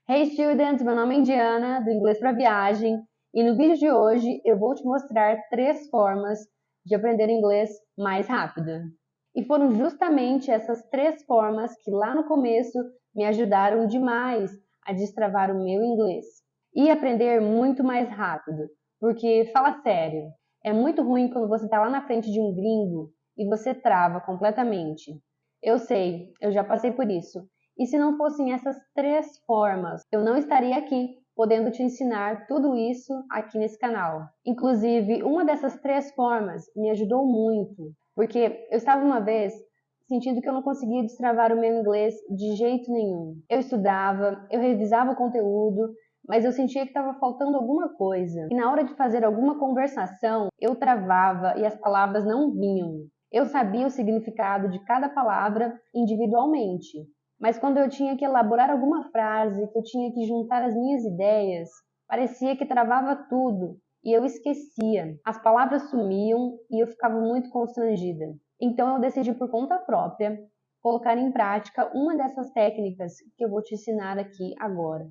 Hey students, meu nome é Indiana, do Inglês para Viagem, e no vídeo de hoje eu vou te mostrar 3 formas de aprender inglês mais rápido. E foram justamente essas 3 formas que lá no começo me ajudaram demais a destravar o meu inglês e aprender muito mais rápido, porque fala sério, é muito ruim quando você está lá na frente de um gringo e você trava completamente. Eu sei, eu já passei por isso. E se não fossem essas 3 formas, eu não estaria aqui podendo te ensinar tudo isso aqui nesse canal. Inclusive, uma dessas 3 formas me ajudou muito, porque eu estava uma vez sentindo que eu não conseguia destravar o meu inglês de jeito nenhum. Eu estudava, eu revisava o conteúdo, mas eu sentia que estava faltando alguma coisa. E na hora de fazer alguma conversação, eu travava e as palavras não vinham. Eu sabia o significado de cada palavra individualmente, mas quando eu tinha que elaborar alguma frase, que eu tinha que juntar as minhas ideias, parecia que travava tudo e eu esquecia. As palavras sumiam e eu ficava muito constrangida. Então eu decidi por conta própria colocar em prática uma dessas técnicas que eu vou te ensinar aqui agora.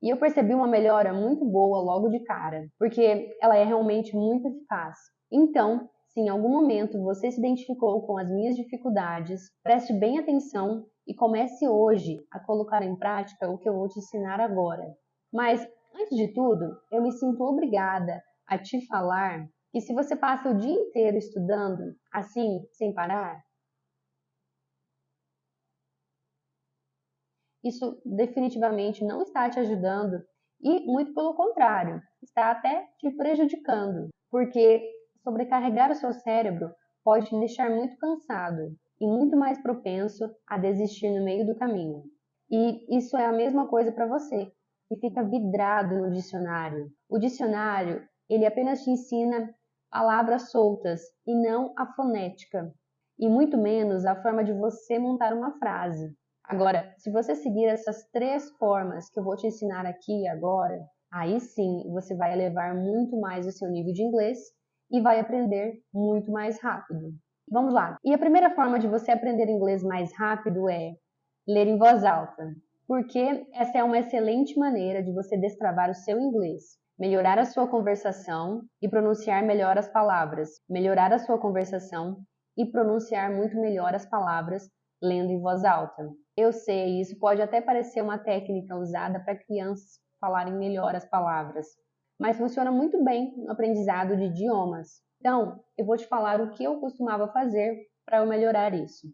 E eu percebi uma melhora muito boa logo de cara, porque ela é realmente muito eficaz. Então, se em algum momento você se identificou com as minhas dificuldades, preste bem atenção e comece hoje a colocar em prática o que eu vou te ensinar agora. Mas, antes de tudo, eu me sinto obrigada a te falar que se você passa o dia inteiro estudando, assim, sem parar, isso definitivamente não está te ajudando e, muito pelo contrário, está até te prejudicando, porque sobrecarregar o seu cérebro pode te deixar muito cansado e muito mais propenso a desistir no meio do caminho. E isso é a mesma coisa para você, que fica vidrado no dicionário. O dicionário, ele apenas te ensina palavras soltas e não a fonética, e muito menos a forma de você montar uma frase. Agora, se você seguir essas 3 formas que eu vou te ensinar aqui agora, aí sim você vai elevar muito mais o seu nível de inglês e vai aprender muito mais rápido. Vamos lá! E a primeira forma de você aprender inglês mais rápido é ler em voz alta, porque essa é uma excelente maneira de você destravar o seu inglês, melhorar a sua conversação e pronunciar melhor as palavras, melhorar a sua conversação e pronunciar muito melhor as palavras lendo em voz alta. Eu sei, isso pode até parecer uma técnica usada para crianças falarem melhor as palavras, mas funciona muito bem no aprendizado de idiomas. Então, eu vou te falar o que eu costumava fazer para eu melhorar isso.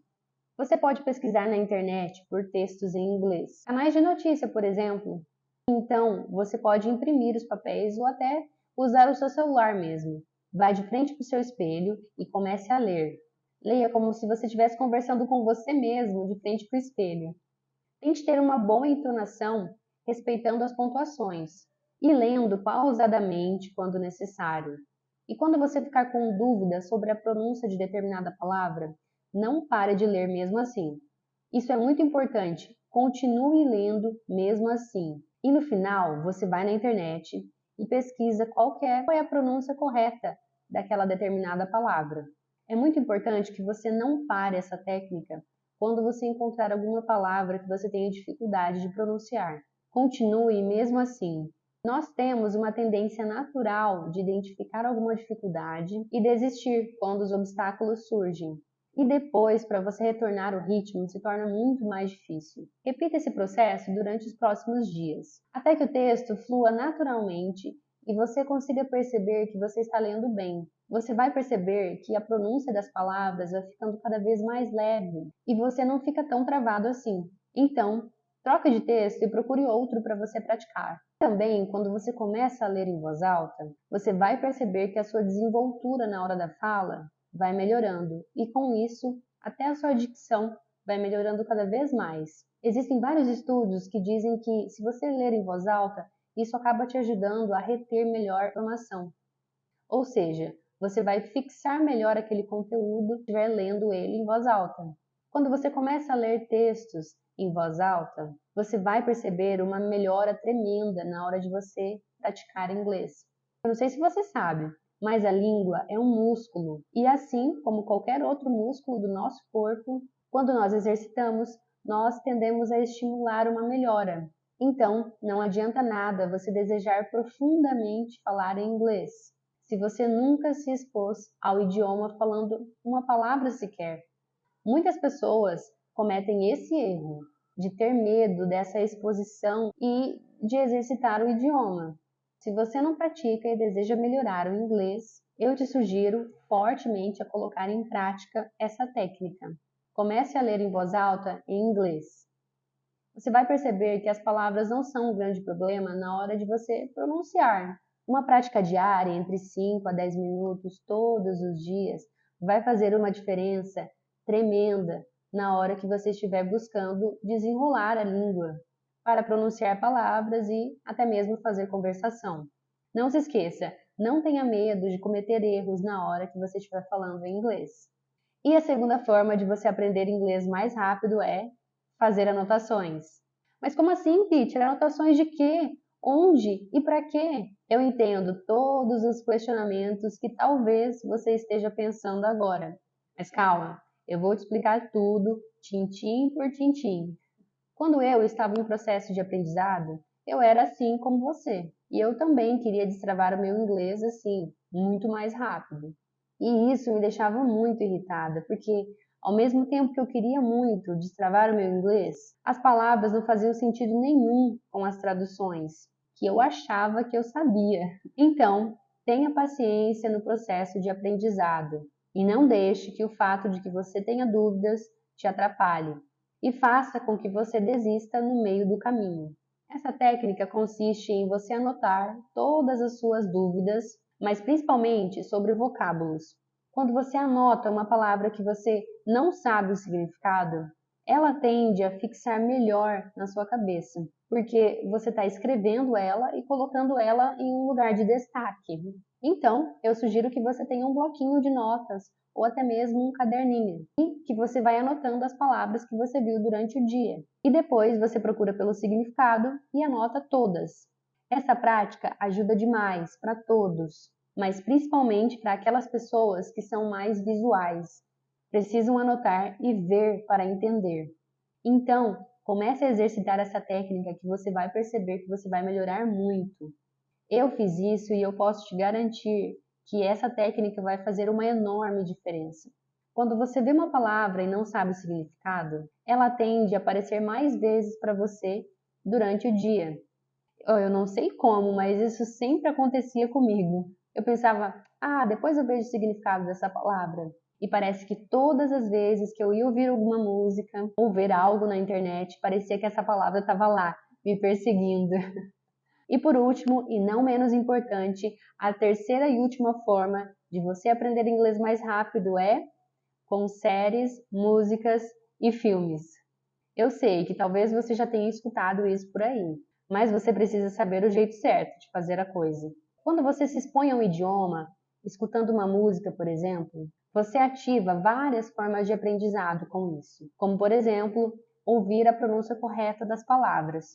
Você pode pesquisar na internet por textos em inglês, canais de notícia, por exemplo. Então, você pode imprimir os papéis ou até usar o seu celular mesmo. Vá de frente para o seu espelho e comece a ler. Leia como se você estivesse conversando com você mesmo de frente para o espelho. Tente ter uma boa entonação, respeitando as pontuações e lendo pausadamente quando necessário. E quando você ficar com dúvida sobre a pronúncia de determinada palavra, não pare de ler mesmo assim. Isso é muito importante. Continue lendo mesmo assim. E no final, você vai na internet e pesquisa qual é a pronúncia correta daquela determinada palavra. É muito importante que você não pare essa técnica quando você encontrar alguma palavra que você tenha dificuldade de pronunciar. Continue mesmo assim. Nós temos uma tendência natural de identificar alguma dificuldade e desistir quando os obstáculos surgem. E depois, para você retornar o ritmo, se torna muito mais difícil. Repita esse processo durante os próximos dias, até que o texto flua naturalmente e você consiga perceber que você está lendo bem. Você vai perceber que a pronúncia das palavras vai ficando cada vez mais leve e você não fica tão travado assim. Então, troque de texto e procure outro para você praticar. Também, quando você começa a ler em voz alta, você vai perceber que a sua desenvoltura na hora da fala vai melhorando e com isso até a sua dicção vai melhorando cada vez mais. Existem vários estudos que dizem que se você ler em voz alta, isso acaba te ajudando a reter melhor a informação. Ou seja, você vai fixar melhor aquele conteúdo se estiver lendo ele em voz alta. Quando você começa a ler textos em voz alta, você vai perceber uma melhora tremenda na hora de você praticar inglês. Eu não sei se você sabe, mas a língua é um músculo e assim como qualquer outro músculo do nosso corpo, quando nós exercitamos, nós tendemos a estimular uma melhora. Então, não adianta nada você desejar profundamente falar em inglês, se você nunca se expôs ao idioma falando uma palavra sequer. Muitas pessoas cometem esse erro de ter medo dessa exposição e de exercitar o idioma. Se você não pratica e deseja melhorar o inglês, eu te sugiro fortemente a colocar em prática essa técnica. Comece a ler em voz alta em inglês. Você vai perceber que as palavras não são um grande problema na hora de você pronunciar. Uma prática diária, entre 5 a 10 minutos, todos os dias, vai fazer uma diferença tremenda na hora que você estiver buscando desenrolar a língua para pronunciar palavras e até mesmo fazer conversação. Não se esqueça, não tenha medo de cometer erros na hora que você estiver falando em inglês. E a segunda forma de você aprender inglês mais rápido é fazer anotações. Mas como assim, teacher? Anotações de quê? Onde e para quê? Eu entendo todos os questionamentos que talvez você esteja pensando agora. Mas calma, eu vou te explicar tudo, tintim por tintim. Quando eu estava em processo de aprendizado, eu era assim como você. E eu também queria destravar o meu inglês assim, muito mais rápido. E isso me deixava muito irritada, porque ao mesmo tempo que eu queria muito destravar o meu inglês, as palavras não faziam sentido nenhum com as traduções, que eu achava que eu sabia. Então, tenha paciência no processo de aprendizado e não deixe que o fato de que você tenha dúvidas te atrapalhe e faça com que você desista no meio do caminho. Essa técnica consiste em você anotar todas as suas dúvidas, mas principalmente sobre vocábulos. Quando você anota uma palavra que você não sabe o significado, ela tende a fixar melhor na sua cabeça, porque você está escrevendo ela e colocando ela em um lugar de destaque. Então, eu sugiro que você tenha um bloquinho de notas ou até mesmo um caderninho, e que você vai anotando as palavras que você viu durante o dia. E depois você procura pelo significado e anota todas. Essa prática ajuda demais para todos, mas principalmente para aquelas pessoas que são mais visuais. Precisam anotar e ver para entender. Então, comece a exercitar essa técnica que você vai perceber que você vai melhorar muito. Eu fiz isso e eu posso te garantir que essa técnica vai fazer uma enorme diferença. Quando você vê uma palavra e não sabe o significado, ela tende a aparecer mais vezes para você durante o dia. Eu não sei como, mas isso sempre acontecia comigo. Eu pensava, depois eu vejo o significado dessa palavra. E parece que todas as vezes que eu ia ouvir alguma música ou ver algo na internet, parecia que essa palavra estava lá, me perseguindo. E por último, e não menos importante, a terceira e última forma de você aprender inglês mais rápido é com séries, músicas e filmes. Eu sei que talvez você já tenha escutado isso por aí, mas você precisa saber o jeito certo de fazer a coisa. Quando você se expõe a um idioma, escutando uma música, por exemplo, você ativa várias formas de aprendizado com isso, como por exemplo, ouvir a pronúncia correta das palavras,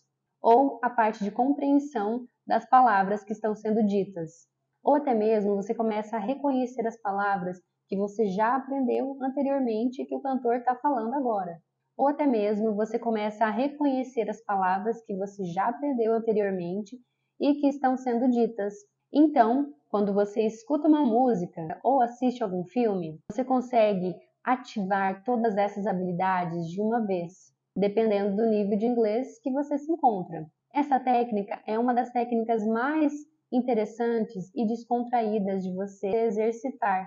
ou a parte de compreensão das palavras que estão sendo ditas, ou até mesmo você começa a reconhecer as palavras que você já aprendeu anteriormente e que o cantor está falando agora. Ou até mesmo você começa a reconhecer as palavras que você já aprendeu anteriormente e que estão sendo ditas. Então, quando você escuta uma música ou assiste algum filme, você consegue ativar todas essas habilidades de uma vez, dependendo do nível de inglês que você se encontra. Essa técnica é uma das técnicas mais interessantes e descontraídas de você exercitar,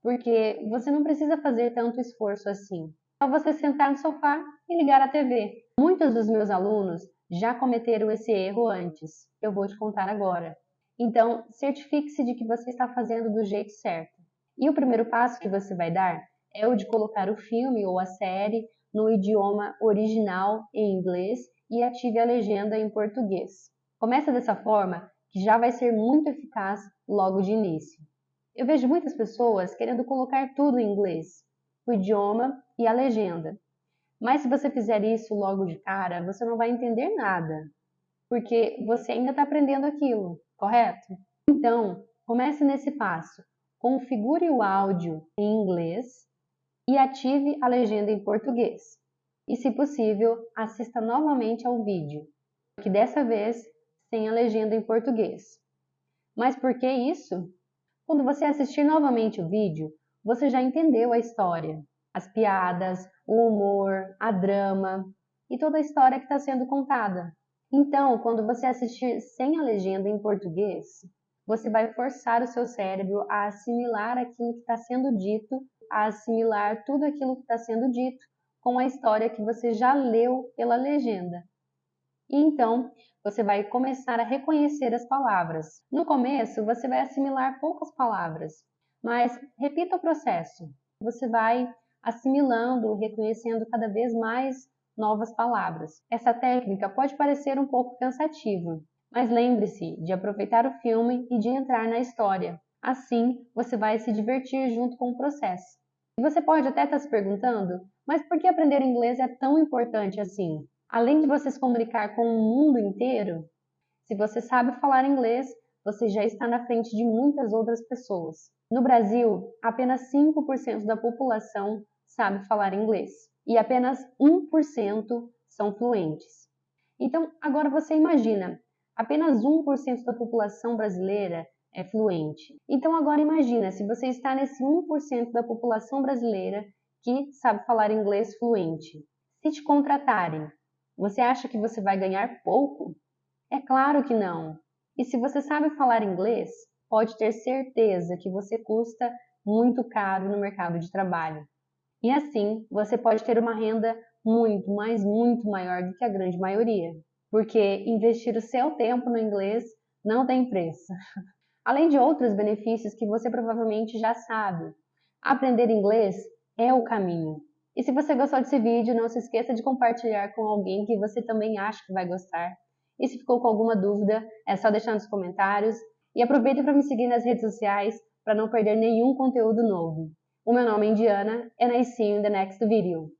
porque você não precisa fazer tanto esforço assim. É só você sentar no sofá e ligar a TV. Muitos dos meus alunos já cometeram esse erro antes. Eu vou te contar agora. Então, certifique-se de que você está fazendo do jeito certo. E o primeiro passo que você vai dar é o de colocar o filme ou a série no idioma original em inglês e ative a legenda em português. Começa dessa forma, que já vai ser muito eficaz logo de início. Eu vejo muitas pessoas querendo colocar tudo em inglês, o idioma e a legenda. Mas se você fizer isso logo de cara, você não vai entender nada, porque você ainda está aprendendo aquilo, correto? Então, comece nesse passo. Configure o áudio em inglês e ative a legenda em português. E, se possível, assista novamente ao vídeo. que dessa vez sem a legenda em português. Mas por que isso? Quando você assistir novamente o vídeo, você já entendeu a história, as piadas, o humor, a drama e toda a história que está sendo contada. Então, quando você assistir sem a legenda em português, você vai forçar o seu cérebro a assimilar aquilo que está sendo dito, a assimilar tudo aquilo que está sendo dito com a história que você já leu pela legenda. E então, você vai começar a reconhecer as palavras. No começo, você vai assimilar poucas palavras, mas repita o processo. Você vai assimilando, reconhecendo cada vez mais novas palavras. Essa técnica pode parecer um pouco cansativa, mas lembre-se de aproveitar o filme e de entrar na história. Assim, você vai se divertir junto com o processo. E você pode até estar se perguntando, mas por que aprender inglês é tão importante assim? Além de você se comunicar com o mundo inteiro, se você sabe falar inglês, você já está na frente de muitas outras pessoas. No Brasil, apenas 5% da população sabe falar inglês e apenas 1% são fluentes. Então, agora você imagina, apenas 1% da população brasileira é fluente. Então, agora imagina, se você está nesse 1% da população brasileira que sabe falar inglês fluente. Se te contratarem, você acha que você vai ganhar pouco? É claro que não. E se você sabe falar inglês, pode ter certeza que você custa muito caro no mercado de trabalho. E assim, você pode ter uma renda muito, mas muito maior do que a grande maioria. Porque investir o seu tempo no inglês não tem preço. Além de outros benefícios que você provavelmente já sabe. Aprender inglês é o caminho. E se você gostou desse vídeo, não se esqueça de compartilhar com alguém que você também acha que vai gostar. E se ficou com alguma dúvida, é só deixar nos comentários. E aproveita para me seguir nas redes sociais para não perder nenhum conteúdo novo. O meu nome é Indiana and I see you in the next video.